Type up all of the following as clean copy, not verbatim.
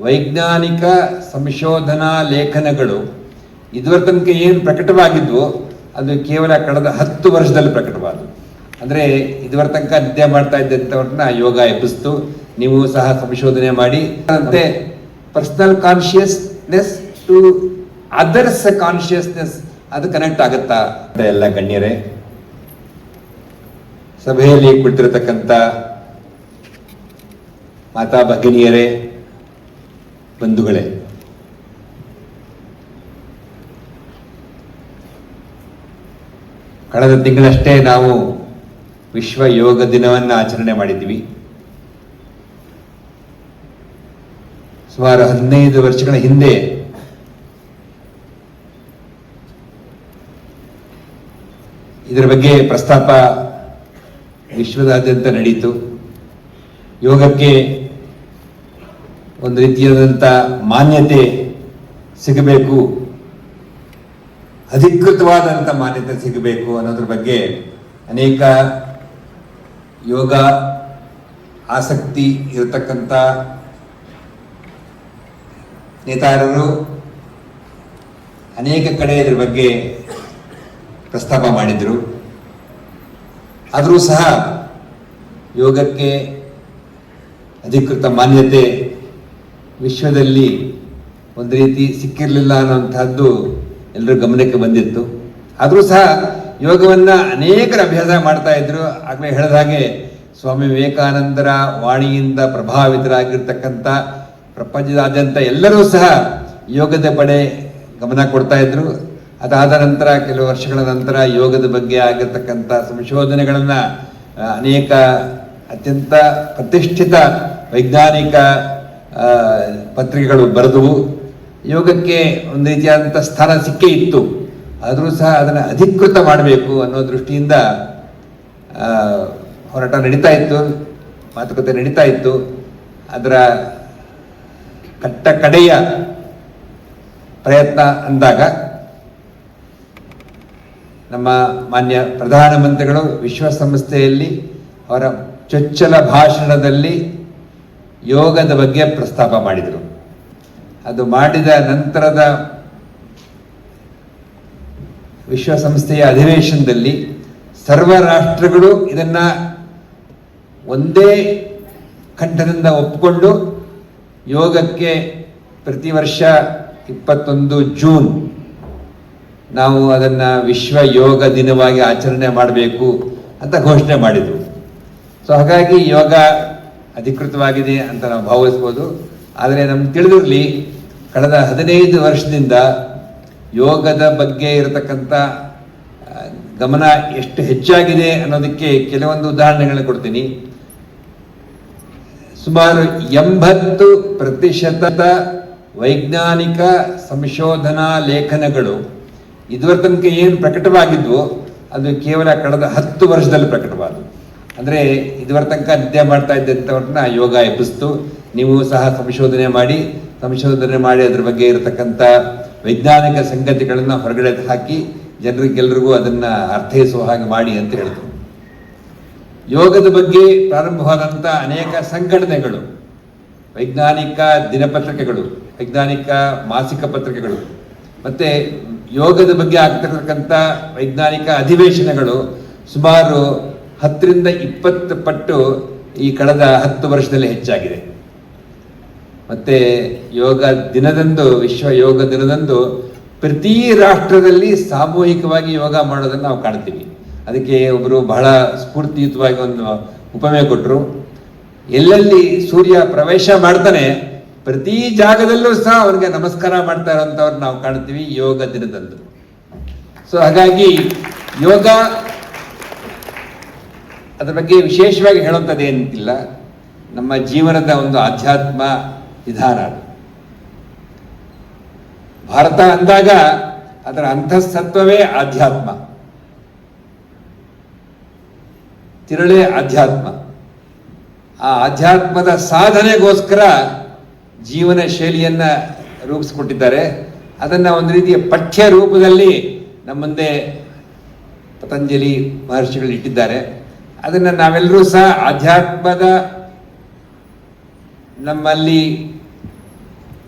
ವೈಜ್ಞಾನಿಕ ಸಂಶೋಧನಾ ಲೇಖನಗಳು ಇದುವರ ತನಕ ಏನು ಪ್ರಕಟವಾಗಿದ್ವು ಅದು ಕೇವಲ ಕಳೆದ 10 ವರ್ಷದಲ್ಲಿ ಪ್ರಕಟವಾದವು. ಅಂದರೆ ಇದುವರ ತನಕ ಅಧ್ಯಯನ ಮಾಡ್ತಾ ಇದ್ದಂಥವ್ರನ್ನ ಯೋಗ ಎಬ್ಬಿಸ್ತು. ನೀವು ಸಹ ಸಂಶೋಧನೆ ಮಾಡಿ ಮತ್ತೆ personal consciousness to others consciousness ಅದು ಕನೆಕ್ಟ್ ಆಗುತ್ತಾ ಅಂತ ಎಲ್ಲ ಗಣ್ಯರೇ, ಸಭೆಯಲ್ಲಿ ಕುಳಿತಿರತಕ್ಕಂಥ ಮಾತಾ ಭಗಿನಿಯರೇ, ಬಂಧುಗಳೇ, ಕಳೆದ ತಿಂಗಳಷ್ಟೇ ನಾವು ವಿಶ್ವ ಯೋಗ ದಿನವನ್ನು ಆಚರಣೆ ಮಾಡಿದ್ವಿ. ಸುಮಾರು 15 ವರ್ಷಗಳ ಹಿಂದೆ ಇದರ ಬಗ್ಗೆ ಪ್ರಸ್ತಾಪ ವಿಶ್ವದಾದ್ಯಂತ ನಡೀತು. ಯೋಗಕ್ಕೆ ಒಂದು ರೀತಿಯಾದಂಥ ಮಾನ್ಯತೆ ಸಿಗಬೇಕು, ಅಧಿಕೃತವಾದಂಥ ಮಾನ್ಯತೆ ಸಿಗಬೇಕು ಅನ್ನೋದ್ರ ಬಗ್ಗೆ ಅನೇಕ ಯೋಗ ಆಸಕ್ತಿ ಇರತಕ್ಕಂಥ ನೇತಾರರು ಅನೇಕ ಕಡೆ ಇದರ ಬಗ್ಗೆ ಪ್ರಸ್ತಾಪ ಮಾಡಿದರು. ಆದರೂ ಸಹ ಯೋಗಕ್ಕೆ ಅಧಿಕೃತ ಮಾನ್ಯತೆ ವಿಶ್ವದಲ್ಲಿ ಒಂದು ರೀತಿ ಸಿಕ್ಕಿರಲಿಲ್ಲ ಅನ್ನುವಂಥದ್ದು ಎಲ್ಲರ ಗಮನಕ್ಕೆ ಬಂದಿತ್ತು. ಆದರೂ ಸಹ ಯೋಗವನ್ನು ಅನೇಕರು ಅಭ್ಯಾಸ ಮಾಡ್ತಾ ಇದ್ರು. ಆಗಲೇ ಹೇಳಿದ ಹಾಗೆ ಸ್ವಾಮಿ ವಿವೇಕಾನಂದರ ವಾಣಿಯಿಂದ ಪ್ರಭಾವಿತರಾಗಿರ್ತಕ್ಕಂಥ ಪ್ರಪಂಚದಾದ್ಯಂತ ಎಲ್ಲರೂ ಸಹ ಯೋಗದ ಕಡೆ ಗಮನ ಕೊಡ್ತಾ ಇದ್ರು. ಅದಾದ ನಂತರ ಕೆಲವು ವರ್ಷಗಳ ನಂತರ ಯೋಗದ ಬಗ್ಗೆ ಆಗಿರ್ತಕ್ಕಂಥ ಸಂಶೋಧನೆಗಳನ್ನು ಅನೇಕ ಅತ್ಯಂತ ಪ್ರತಿಷ್ಠಿತ ವೈಜ್ಞಾನಿಕ ಪತ್ರಿಕೆಗಳು ಬರೆದವು. ಯೋಗಕ್ಕೆ ಒಂದು ರೀತಿಯಾದಂಥ ಸ್ಥಾನ ಸಿಕ್ಕೇ ಇತ್ತು. ಆದರೂ ಸಹ ಅದನ್ನು ಅಧಿಕೃತ ಮಾಡಬೇಕು ಅನ್ನೋ ದೃಷ್ಟಿಯಿಂದ ಹೋರಾಟ ನಡೀತಾ ಇತ್ತು, ಮಾತುಕತೆ ನಡೀತಾ ಇತ್ತು. ಅದರ ಕಡೆಯ ಪ್ರಯತ್ನ ಅಂದಾಗ ನಮ್ಮ ಮಾನ್ಯ ಪ್ರಧಾನಮಂತ್ರಿಗಳು ವಿಶ್ವಸಂಸ್ಥೆಯಲ್ಲಿ ಅವರ ಚೊಚ್ಚಲ ಭಾಷಣದಲ್ಲಿ ಯೋಗದ ಬಗ್ಗೆ ಪ್ರಸ್ತಾಪ ಮಾಡಿದರು. ಅದು ಮಾಡಿದ ನಂತರದ ವಿಶ್ವಸಂಸ್ಥೆಯ ಅಧಿವೇಶನದಲ್ಲಿ ಸರ್ವ ರಾಷ್ಟ್ರಗಳು ಇದನ್ನ ಒಂದೇ ಕಂಠದಿಂದ ಒಪ್ಪಿಕೊಂಡು ಯೋಗಕ್ಕೆ ಪ್ರತಿ ವರ್ಷ 21 ಜೂನ್ ನಾವು ಅದನ್ನು ವಿಶ್ವ ಯೋಗ ದಿನವಾಗಿ ಆಚರಣೆ ಮಾಡಬೇಕು ಅಂತ ಘೋಷಣೆ ಮಾಡಿದರು. ಸೊ ಹಾಗಾಗಿ ಯೋಗ ಅಧಿಕೃತವಾಗಿದೆ ಅಂತ ನಾವು ಭಾವಿಸ್ಬೋದು. ಆದರೆ ನಮ್ಗೆ ತಿಳಿದಿರಲಿ, ಕಳೆದ 15 ವರ್ಷದಿಂದ ಯೋಗದ ಬಗ್ಗೆ ಇರತಕ್ಕಂಥ ಗಮನ ಎಷ್ಟು ಹೆಚ್ಚಾಗಿದೆ ಅನ್ನೋದಕ್ಕೆ ಕೆಲವೊಂದು ಉದಾಹರಣೆಗಳನ್ನು ಕೊಡ್ತೀನಿ. ಸುಮಾರು 80% ವೈಜ್ಞಾನಿಕ ಸಂಶೋಧನಾ ಲೇಖನಗಳು ಇದುವರ ತನಕ ಏನು ಪ್ರಕಟವಾಗಿದ್ವು ಅದು ಕೇವಲ ಕಳೆದ 10 ವರ್ಷದಲ್ಲಿ ಪ್ರಕಟವಾದವು. ಅಂದರೆ ಇದುವರ ತನಕ ಅಧ್ಯಯನ ಮಾಡ್ತಾ ಇದ್ದಂಥವ್ರನ್ನ ಯೋಗ ಎಬ್ಬಿಸ್ತು. ನೀವು ಸಹ ಸಂಶೋಧನೆ ಮಾಡಿ ಅದ್ರ ಬಗ್ಗೆ ಇರತಕ್ಕಂಥ ವೈಜ್ಞಾನಿಕ ಸಂಗತಿಗಳನ್ನು ಹೊರಗಡೆ ಹಾಕಿ ಜನರಿಗೆಲ್ಲರಿಗೂ ಅದನ್ನು ಅರ್ಥೈಸುವ ಹಾಗೆ ಮಾಡಿ ಅಂತ ಹೇಳಿದ್ರು. ಯೋಗದ ಬಗ್ಗೆ ಪ್ರಾರಂಭವಾದಂಥ ಅನೇಕ ಸಂಘಟನೆಗಳು, ವೈಜ್ಞಾನಿಕ ದಿನಪತ್ರಿಕೆಗಳು, ವೈಜ್ಞಾನಿಕ ಮಾಸಿಕ ಪತ್ರಿಕೆಗಳು, ಮತ್ತು ಯೋಗದ ಬಗ್ಗೆ ಆಗ್ತಿರತಕ್ಕಂಥ ವೈಜ್ಞಾನಿಕ ಅಧಿವೇಶನಗಳು ಸುಮಾರು 10ರಿಂದ 20 ಪಟ್ಟು ಈ ಕಳೆದ 10 ವರ್ಷದಲ್ಲಿ ಹೆಚ್ಚಾಗಿದೆ. ಮತ್ತು ಯೋಗ ದಿನದಂದು, ವಿಶ್ವ ಯೋಗ ದಿನದಂದು ಪ್ರತಿ ರಾಷ್ಟ್ರದಲ್ಲಿ ಸಾಮೂಹಿಕವಾಗಿ ಯೋಗ ಮಾಡೋದನ್ನು ನಾವು ಕಾಣ್ತೀವಿ. ಅದಕ್ಕೆ ಒಬ್ಬರು ಬಹಳ ಸ್ಫೂರ್ತಿಯುತವಾಗಿ ಒಂದು ಉಪಮೆ ಕೊಟ್ಟರು. ಎಲ್ಲೆಲ್ಲಿ ಸೂರ್ಯ ಪ್ರವೇಶ ಮಾಡ್ತಾನೆ ಪ್ರತಿ ಜಾಗದಲ್ಲೂ ಸಹ ಅವನಿಗೆ ನಮಸ್ಕಾರ ಮಾಡ್ತಾ ಇರೋಂಥವ್ರು ನಾವು ಕಾಣ್ತೀವಿ ಯೋಗ ದಿನದಂದು. ಸೊ ಹಾಗಾಗಿ ಯೋಗ ಅದರ ಬಗ್ಗೆ ವಿಶೇಷವಾಗಿ ಹೇಳುವಂಥದ್ದು ಏನಿಲ್ಲ, ನಮ್ಮ ಜೀವನದ ಒಂದು ಆಧ್ಯಾತ್ಮ ವಿಧಾನ. ಭಾರತ ಅಂದಾಗ ಅದರ ಅಂತಃಸತ್ವವೇ ಆಧ್ಯಾತ್ಮ, ತಿರುಳೇ ಆಧ್ಯಾತ್ಮ. ಆ ಆಧ್ಯಾತ್ಮದ ಸಾಧನೆಗೋಸ್ಕರ ಜೀವನ ಶೈಲಿಯನ್ನು ರೂಪಿಸಿಕೊಟ್ಟಿದ್ದಾರೆ. ಅದನ್ನು ಒಂದು ರೀತಿಯ ಪಠ್ಯ ರೂಪದಲ್ಲಿ ನಮ್ಮ ಮುಂದೆ ಪತಂಜಲಿ ಮಹರ್ಷಿಗಳು ಇಟ್ಟಿದ್ದಾರೆ. ಅದನ್ನು ನಾವೆಲ್ಲರೂ ಸಹ ಆಧ್ಯಾತ್ಮದ ನಮ್ಮಲ್ಲಿ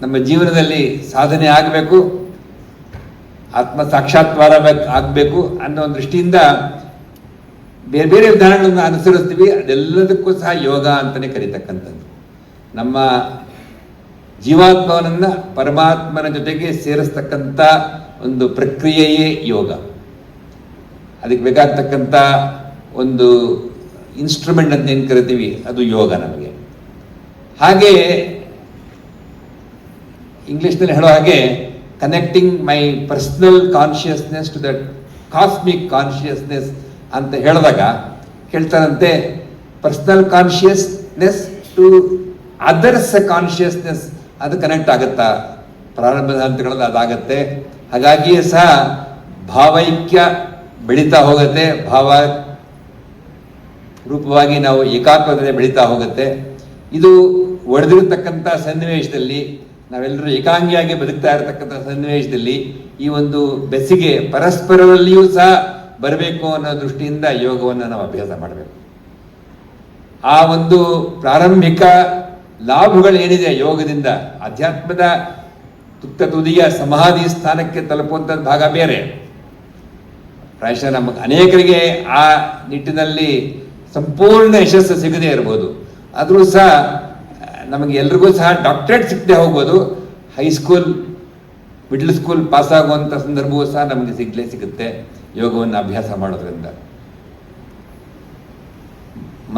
ನಮ್ಮ ಜೀವನದಲ್ಲಿ ಸಾಧನೆ ಆಗಬೇಕು, ಆತ್ಮ ಸಾಕ್ಷಾತ್ಕಾರ ಆಗಬೇಕು ಅನ್ನೋ ಒಂದು ದೃಷ್ಟಿಯಿಂದ ಬೇರೆ ಬೇರೆ ವಿಧಾನಗಳನ್ನು ಅನುಸರಿಸ್ತೀವಿ. ಅದೆಲ್ಲದಕ್ಕೂ ಸಹ ಯೋಗ ಅಂತಲೇ ಕರೀತಕ್ಕಂಥದ್ದು. ನಮ್ಮ ಜೀವಾತ್ಮವನ್ನ ಪರಮಾತ್ಮನ ಜೊತೆಗೆ ಸೇರಿಸ್ತಕ್ಕಂಥ ಒಂದು ಪ್ರಕ್ರಿಯೆಯೇ ಯೋಗ. ಅದಕ್ಕೆ ಬೇಕಾಗ್ತಕ್ಕಂಥ ಒಂದು ಇನ್ಸ್ಟ್ರೂಮೆಂಟ್ ಅಂತ ಏನು ಕರಿತೀವಿ ಅದು ಯೋಗ ನಮಗೆ. ಹಾಗೆ ಇಂಗ್ಲಿಷ್ನಲ್ಲಿ ಹೇಳೋ ಹಾಗೆ connecting my personal consciousness to that cosmic consciousness ಅಂತ ಹೇಳಿದಾಗ ಹೇಳ್ತಾರಂತೆ, personal consciousness to others consciousness ಅದು ಕನೆಕ್ಟ್ ಆಗುತ್ತಾ? ಪ್ರಾರಂಭದ ಹಂತಗಳಲ್ಲಿ ಅದಾಗತ್ತೆ. ಹಾಗಾಗಿಯೇ ಸಹ ಭಾವೈಕ್ಯ ಬೆಳೀತಾ ಹೋಗುತ್ತೆ, ಭಾವ ರೂಪವಾಗಿ ನಾವು ಏಕಾತ್ಮತೆ ಬೆಳೀತಾ ಹೋಗುತ್ತೆ. ಇದು ಒಡೆದಿರತಕ್ಕಂಥ ಸನ್ನಿವೇಶದಲ್ಲಿ, ನಾವೆಲ್ಲರೂ ಏಕಾಂಗಿಯಾಗಿ ಬದುಕ್ತಾ ಇರತಕ್ಕಂಥ ಸನ್ನಿವೇಶದಲ್ಲಿ ಈ ಒಂದು ಬೆಸಿಗೆ ಪರಸ್ಪರರಲ್ಲಿಯೂ ಸಹ ಬರಬೇಕು ಅನ್ನೋ ದೃಷ್ಟಿಯಿಂದ ಯೋಗವನ್ನು ನಾವು ಅಭ್ಯಾಸ ಮಾಡಬೇಕು. ಆ ಒಂದು ಪ್ರಾರಂಭಿಕ ಲಾಭಗಳೇನಿದೆ ಯೋಗದಿಂದ, ಅಧ್ಯಾತ್ಮದ ತುತ್ತ ತುದಿಯ ಸಮಾಧಿ ಸ್ಥಾನಕ್ಕೆ ತಲುಪುವಂಥದ್ದು ಭಾಗ ಬೇರೆ. ಪ್ರಾಯಶಃ ನಮಗೆ ಅನೇಕರಿಗೆ ಆ ನಿಟ್ಟಿನಲ್ಲಿ ಸಂಪೂರ್ಣ ಯಶಸ್ಸು ಸಿಗದೇ ಇರ್ಬೋದು. ಆದರೂ ಸಹ ನಮಗೆ ಎಲ್ರಿಗೂ ಸಹ ಡಾಕ್ಟರೇಟ್ ಸಿಗದೆ ಹೋಗ್ಬೋದು. ಹೈಸ್ಕೂಲ್ ಮಿಡ್ಲ್ ಸ್ಕೂಲ್ ಪಾಸ್ ಆಗುವಂಥ ಸಂದರ್ಭವೂ ಸಹ ನಮಗೆ ಸಿಗುತ್ತೆ ಯೋಗವನ್ನು ಅಭ್ಯಾಸ ಮಾಡೋದ್ರಿಂದ.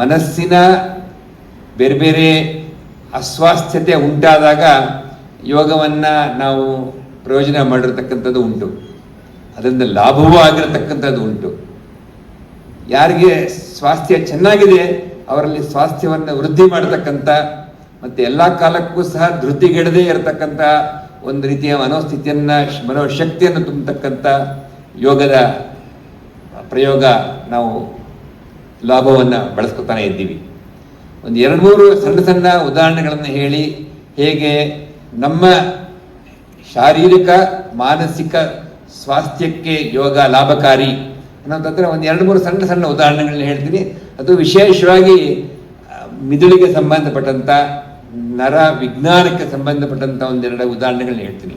ಮನಸ್ಸಿನ ಬೇರೆ ಬೇರೆ ಅಸ್ವಾಸ್ಥ್ಯತೆ ಉಂಟಾದಾಗ ಯೋಗವನ್ನು ನಾವು ಪ್ರಯೋಜನ ಮಾಡಿರ್ತಕ್ಕಂಥದ್ದು ಉಂಟು, ಅದರಿಂದ ಲಾಭವೂ ಆಗಿರತಕ್ಕಂಥದ್ದು ಉಂಟು. ಯಾರಿಗೆ ಸ್ವಾಸ್ಥ್ಯ ಚೆನ್ನಾಗಿದೆ ಅವರಲ್ಲಿ ಸ್ವಾಸ್ಥ್ಯವನ್ನು ವೃದ್ಧಿ ಮಾಡತಕ್ಕಂಥ ಮತ್ತು ಎಲ್ಲ ಕಾಲಕ್ಕೂ ಸಹ ಧೃತಿಗೆಡದೇ ಇರತಕ್ಕಂಥ ಒಂದು ರೀತಿಯ ಮನೋಸ್ಥಿತಿಯನ್ನು, ಮನೋಶಕ್ತಿಯನ್ನು ತುಂಬತಕ್ಕಂಥ ಯೋಗದ ಪ್ರಯೋಗ ನಾವು ಲಾಭವನ್ನು ಬಳಸ್ಕೊತಾನೆ ಇದ್ದೀವಿ. ಒಂದು 2-3 ಸಣ್ಣ ಸಣ್ಣ ಉದಾಹರಣೆಗಳನ್ನು ಹೇಳಿ ಹೇಗೆ ನಮ್ಮ ಶಾರೀರಿಕ ಮಾನಸಿಕ ಸ್ವಾಸ್ಥ್ಯಕ್ಕೆ ಯೋಗ ಲಾಭಕಾರಿ ಅನ್ನೋದಂದ್ರೆ ಒಂದು 2-3 ಸಣ್ಣ ಸಣ್ಣ ಉದಾಹರಣೆಗಳನ್ನ ಹೇಳ್ತೀನಿ. ಅದು ವಿಶೇಷವಾಗಿ ಮಿದುಳಿಗೆ ಸಂಬಂಧಪಟ್ಟಂಥ, ನರ ವಿಜ್ಞಾನಕ್ಕೆ ಸಂಬಂಧಪಟ್ಟಂಥ 1-2 ಉದಾಹರಣೆಗಳನ್ನ ಹೇಳ್ತೀನಿ.